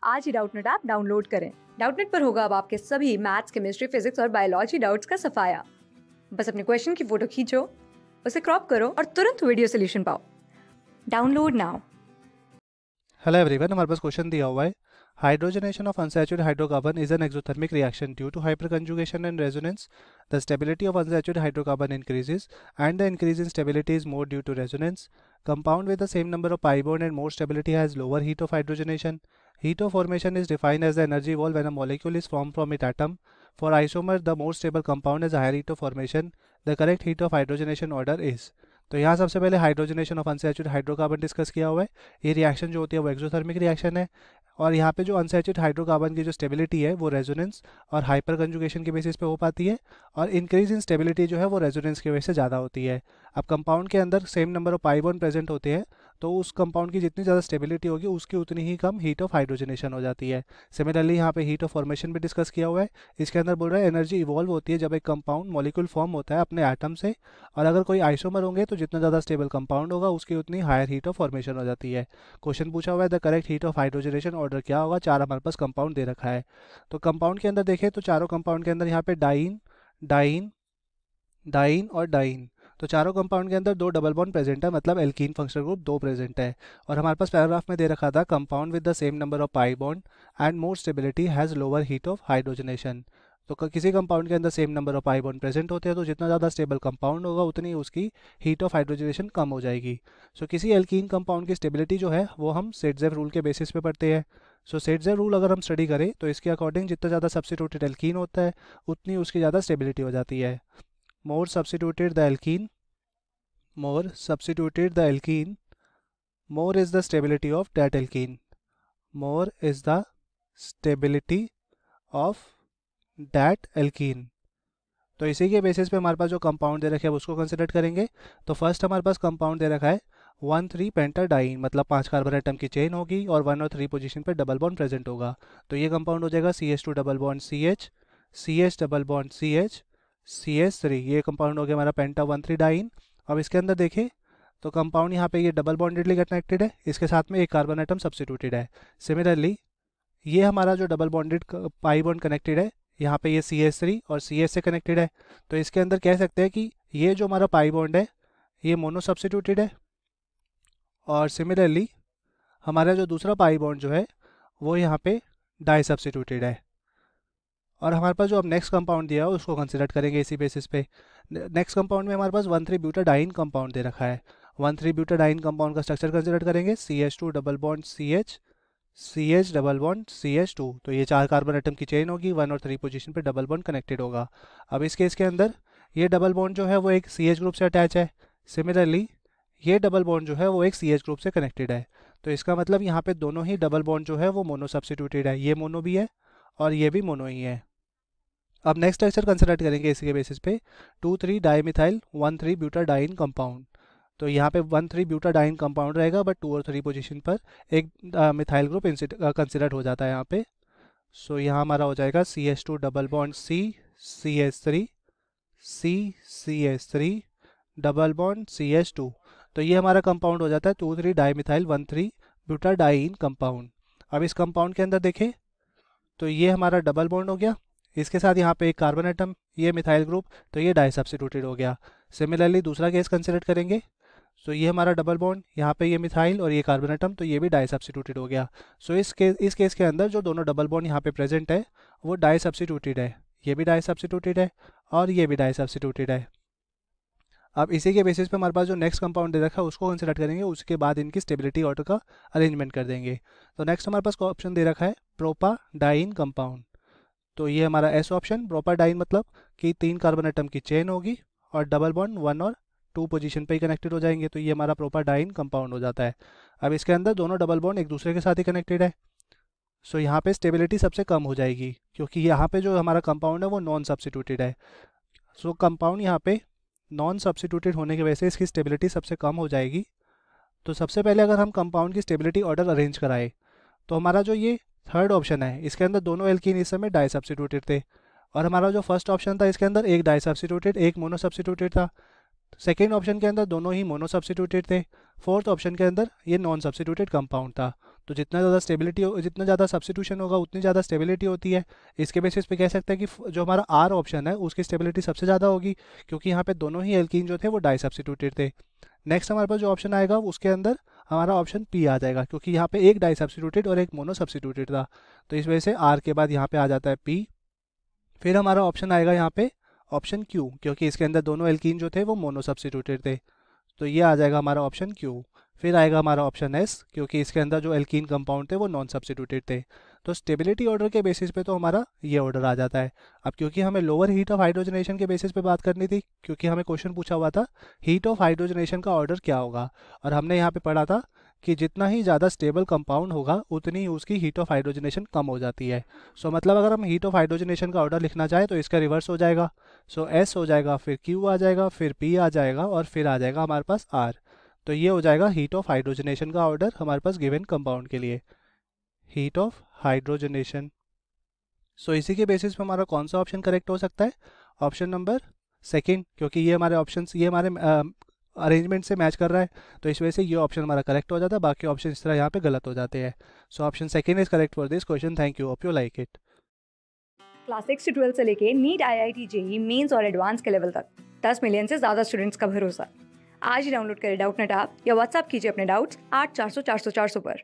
आज ही Doubtnut app download करें। Doubtnut पर होगा अब आपके सभी मैथ्स, केमिस्ट्री, फिजिक्स और बायोलॉजी डाउट्स का सफाया। बस अपने क्वेश्चन की फोटो खींचो, उसे क्रॉप करो और तुरंत वीडियो सोल्यूशन पाओ। Download now. हेलो एवरीवन, हमारे पास क्वेश्चन दिया हुआ है। Hydrogenation of unsaturated hydrocarbon is an exothermic reaction due to hyperconjugation and resonance. The stability of unsaturated hydrocarbon increases and the increase in stability is more due to resonance. Compound with the same number of pi bond and more stability has lower heat of hydrogenation. Heat of formation is defined as the energy evolved when a molecule is formed from its atom. For isomer, the more stable compound has a higher heat of formation. The correct heat of hydrogenation order is. तो यहाँ सबसे पहले hydrogenation of unsaturated hydrocarbon discuss किया हुआ है। ये reaction जो होती है वो एक्सोथर्मिक रिएक्शन है, और यहाँ पे जो अनसैचुरेटेड हाइड्रोकार्बन की जो स्टेबिलिटी है वो रेजोनेंस और हाइपर कंजुगेशन के बेसिस पे हो पाती है, और इंक्रीज इन स्टेबिलिटी जो है वो रेजोनेंस की वजह से ज़्यादा होती है। अब कंपाउंड के अंदर same number of pi bond present होते हैं, तो उस कंपाउंड की जितनी ज़्यादा स्टेबिलिटी होगी उसकी उतनी ही कम हीट ऑफ हाइड्रोजनेशन हो जाती है। सिमिलरली यहाँ पे हीट ऑफ फॉर्मेशन भी डिस्कस किया हुआ है। इसके अंदर बोल रहा है एनर्जी इवॉल्व होती है जब एक कंपाउंड मॉलिक्यूल फॉर्म होता है अपने एटम से, और अगर कोई आइसोमर होंगे तो जितना ज़्यादा स्टेबल कंपाउंड होगा उसकी उतनी हायर हीट ऑफ फॉर्मेशन हो जाती है। क्वेश्चन पूछा हुआ है the correct heat of hydrogenation order क्या होगा। चार हमारे पास कंपाउंड दे रखा है, तो कंपाउंड के अंदर देखें तो चारों कंपाउंड के अंदर यहाँ पे डाइन, डाइन, डाइन और डाइन, तो चारों कंपाउंड के अंदर दो डबल बॉन्ड प्रेजेंट है, मतलब एल्कीन फंक्शनल ग्रुप दो प्रेजेंट है। और हमारे पास पैराग्राफ में दे रखा था compound with the same number of pi bond and more stability has lower heat of hydrogenation. तो किसी कंपाउंड के अंदर same number of pi bond present होते हैं तो जितना ज़्यादा स्टेबल कंपाउंड होगा उतनी उसकी हीट ऑफ हाइड्रोजनेशन कम हो जाएगी। सो किसी एल्कीन कंपाउंड की स्टेबिलिटी जो है वो हम सेटजेव रूल के बेसिस पे पढ़ते हैं। सो सेटजेव रूल अगर हम स्टडी करें तो इसके अकॉर्डिंग जितना ज़्यादा सब्स्टिट्यूटेड एल्कीन होता है उतनी उसकी ज़्यादा स्टेबिलिटी हो जाती है। मोर substituted the alkene, more substituted the alkene, more is the stability of that alkene, more is the stability of that alkene। तो इसी के बेसिस पे हमारे पास जो कंपाउंड दे रखे हैं उसको कंसिडर करेंगे। तो फर्स्ट हमारे पास कंपाउंड दे रखा है 1,3 पेंटाडाइन, मतलब 5 कार्बन एटम की चेन होगी और 1 और 3 पोजीशन पे डबल बॉन्ड प्रेजेंट होगा। तो ये कंपाउंड हो जाएगा CH2 double bond CH, CH double bond CH, CH3। ये कंपाउंड हो गया हमारा पेंटा 1,3 डाइन। अब इसके अंदर देखें तो कंपाउंड यहाँ पे ये डबल बॉन्डेडली कनेक्टेड है, इसके साथ में एक कार्बन एटम सब्स्टिट्यूटेड है। सिमिलरली ये हमारा जो double bonded pi bond connected है, यहाँ पे ये CH3 और CH से कनेक्टेड है, तो इसके अंदर कह सकते हैं कि ये जो हमारा पाई बॉन्ड है ये मोनो सब्स्टिट्यूटेड है, और सिमिलरली हमारा जो दूसरा पाई बॉन्ड जो है वो यहाँ पे डाई सब्स्टिट्यूटेड है। और हमारे पास जो अब नेक्स्ट कंपाउंड दिया है उसको कंसिडर करेंगे इसी बेसिस पे। नेक्स्ट कंपाउंड में हमारे पास 1,3 ब्यूटाडाइन कंपाउंड दे रखा है। 1,3 ब्यूटाडाइन कंपाउंड का स्ट्रक्चर कंसिडर करेंगे CH2 double bond CH, CH double bond CH2। तो ये 4 कार्बन एटम की चेन होगी, 1 और 3 पोजीशन पे डबल बॉन्ड कनेक्टेड होगा। अब इस केस के अंदर ये डबल बॉन्ड जो है वो एक CH ग्रुप से अटैच है। सिमिलरली ये डबल बॉन्ड जो है वो एक CH ग्रुप से कनेक्टेड है, तो इसका मतलब यहाँ पे दोनों ही डबल बॉन्ड जो है वो मोनो सब्स्टिट्यूटेड है। ये मोनो भी है और ये भी मोनो ही है। अब नेक्स्ट स्ट्रक्चर कंसिडर करेंगे इसी के बेसिस पे 2,3 डाईमिथाइल 1,3 ब्यूटाडाइन कंपाउंड। तो यहाँ पे 1,3 ब्यूटाडाइन कंपाउंड रहेगा, बट 2 और 3 पोजीशन पर एक मिथाइल ग्रुप कंसिडर हो जाता है यहाँ पे। सो यहाँ हमारा हो जाएगा CH2 double bond C, CH3, C, CH3 double bond CH2। तो ये हमारा कंपाउंड हो जाता है 2,3 डाईमिथाइल 1,3 ब्यूटाडाइन कंपाउंड। अब इस कंपाउंड के अंदर देखें तो ये हमारा डबल बॉन्ड हो गया, इसके साथ यहाँ पे एक कार्बन एटम, ये मिथाइल ग्रुप, तो ये डाई सब्स्टिट्यूटेड हो गया। सिमिलरली दूसरा केस कंसिडर करेंगे, सो ये हमारा डबल बॉन्ड, यहाँ पे ये मिथाइल और ये कार्बन एटम, तो ये भी डाई सब्स्टिट्यूटेड हो गया। सो इस केस के अंदर जो दोनों डबल बॉन्ड यहाँ पे प्रेजेंट है वो डाई सब्स्टिट्यूटेड है, ये भी डाई सब्स्टिट्यूटेड है और ये भी डाई सब्स्टिट्यूटेड है। अब इसी के बेसिस पे हमारे पास जो नेक्स्ट कंपाउंड दे रखा है उसको कंसिडर करेंगे, उसके बाद इनकी स्टेबिलिटी ऑर्डर का अरेंजमेंट कर देंगे। तो नेक्स्ट हमारे पास ऑप्शन दे रखा है प्रोपाडाइन कंपाउंड। तो ये हमारा एस ऑप्शन, प्रोपाडाइन मतलब कि 3 कार्बन एटम की चेन होगी और डबल बॉन्ड 1 और 2 पोजीशन पे ही कनेक्टेड हो जाएंगे, तो ये हमारा प्रोपाडाइन कंपाउंड हो जाता है। अब इसके अंदर दोनों डबल बॉन्ड एक दूसरे के साथ ही कनेक्टेड है, सो यहाँ पे स्टेबिलिटी सबसे कम हो जाएगी क्योंकि यहाँ पे जो हमारा कंपाउंड है वो नॉन सब्स्टिट्यूटेड है। सो कंपाउंड यहाँ पे नॉन सब्स्टिट्यूटेड होने की वजह से इसकी स्टेबिलिटी सबसे कम हो जाएगी। तो सबसे पहले अगर हम कंपाउंड की स्टेबिलिटी ऑर्डर अरेंज कराए तो हमारा जो ये थर्ड ऑप्शन है इसके अंदर दोनों एल्कीन इस समय डाई सब्स्टिट्यूटेड थे, और हमारा जो फर्स्ट ऑप्शन था इसके अंदर एक डाई सब्स्टिट्यूटेड एक मोनो सब्स्टिट्यूटेड था। सेकेंड ऑप्शन के अंदर दोनों ही मोनो सब्स्टिट्यूटेड थे। फोर्थ ऑप्शन के अंदर ये नॉन सब्स्टिट्यूटेड कंपाउंड था। तो जितना ज़्यादा सब्स्टिट्यूशन होगा उतनी ज़्यादा स्टेबिलिटी होती है। इसके बेसिस पे कह सकते हैं कि जो हमारा आर ऑप्शन है उसकी स्टेबिलिटी सबसे ज़्यादा होगी, क्योंकि यहाँ पे दोनों ही एल्कीन जो थे वो डाई सब्स्टिट्यूटेड थे। नेक्स्ट हमारे पास जो ऑप्शन आएगा उसके अंदर हमारा ऑप्शन पी आ जाएगा, क्योंकि यहाँ पे एक डाई सब्स्टिट्यूटेड और एक मोनो सब्स्टिट्यूटेड था, तो इस वजह से आर के बाद यहाँ पे आ जाता है पी। फिर हमारा ऑप्शन आएगा यहाँ पे ऑप्शन क्यू, क्योंकि इसके अंदर दोनों एल्कीन जो थे वो मोनो सब्स्टिट्यूटेड थे, तो ये आ जाएगा हमारा ऑप्शन क्यू। फिर आएगा हमारा ऑप्शन एस, क्योंकि इसके अंदर जो एल्कीन कंपाउंड थे वो नॉन सब्स्टिट्यूटेड थे। तो स्टेबिलिटी ऑर्डर के बेसिस पे तो हमारा ये ऑर्डर आ जाता है। अब क्योंकि हमें लोअर हीट ऑफ हाइड्रोजनेशन के बेसिस पे बात करनी थी, क्योंकि हमें क्वेश्चन पूछा हुआ था हीट ऑफ हाइड्रोजनेशन का ऑर्डर क्या होगा, और हमने यहाँ पे पढ़ा था कि जितना ही ज़्यादा स्टेबल कंपाउंड होगा उतनी ही उसकी हीट ऑफ हाइड्रोजनेशन कम हो जाती है। सो मतलब अगर हम हीट ऑफ हाइड्रोजनेशन का ऑर्डर लिखना चाहें तो इसका रिवर्स हो जाएगा। सो एस हो जाएगा, फिर क्यू आ जाएगा, फिर पी आ जाएगा, और फिर आ जाएगा हमारे पास आर। तो ये हो जाएगा हीट ऑफ हाइड्रोजनेशन का ऑर्डर हमारे पास गिवन कंपाउंड के लिए, हीट ऑफ हाइड्रोजनेशन। सो इसी के बेसिस पे हमारा कौन सा ऑप्शन करेक्ट हो सकता है? ऑप्शन नंबर सेकंड, क्योंकि ये हमारे अरेंजमेंट से मैच कर रहा है, तो इस वजह से ये ऑप्शन हमारा करेक्ट हो जाता है, बाकी ऑप्शन इस तरह यहाँ पे गलत हो जाते हैं। So option second is correct for this question. Thank you, hope you like it. Class 6 से 12 से लेके नीट, IIT, JEE मेंस और एडवांस के लेवल तक 10 मिलियन से ज़्यादा स्टूडेंट्स का भरोसा। आज ही डाउनलोड करें डाउटनेट ऐप या व्हाट्सएप कीजिए अपने डाउट्स 8400 400 400 पर।